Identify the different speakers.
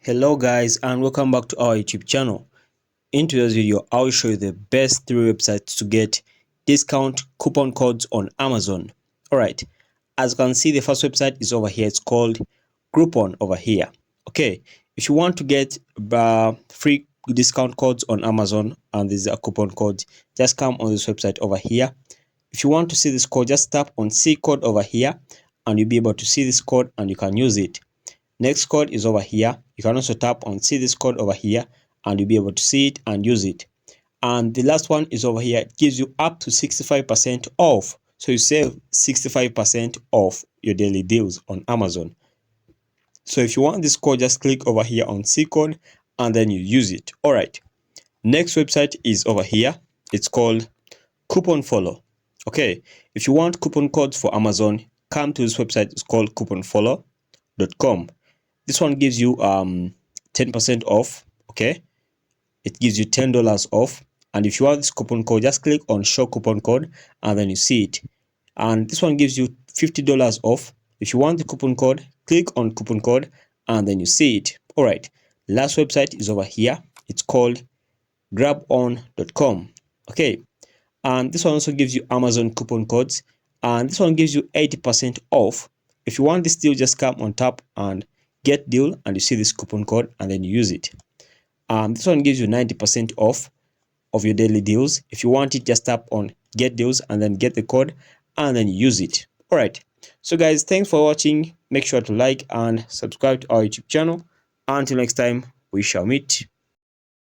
Speaker 1: Hello guys, and welcome back to our YouTube channel. In today's video, I will show you the best 3 websites to get discount coupon codes on Amazon. Alright, as you can see, the first website is over here. It's called Groupon over here. Okay, if you want to get free discount codes on Amazon and there's a coupon code, just come on this website over here. If you want to see this code, just tap on see code over here and you'll be able to see this code and you can use it. Next code is over here. You can also tap on see this code over here and you'll be able to see it and use it. And the last one is over here. It gives you up to 65% off. So you save 65% off your daily deals on Amazon. So if you want this code, just click over here on see code and then you use it. Alright. Next website is over here. It's called Coupon Follow. Okay. If you want coupon codes for Amazon, come to this website. It's called couponfollow.com. This one gives you 10% off. Okay, it gives you $10 off. And if you want this coupon code, just click on show coupon code and then you see it. And this one gives you $50 off. If you want the coupon code, click on coupon code and then you see it. All right, last website is over here. It's called grabon.com. Okay, and this one also gives you Amazon coupon codes, and this one gives you 80% off. If you want this deal, just come on top and get deal and you see this coupon code and then you use it. This one gives you 90% off of your daily deals. If you want it, just tap on get deals and then get the code and then use it. All right, so guys, thanks for watching. Make sure to like and subscribe to our YouTube channel. Until next time, we shall meet.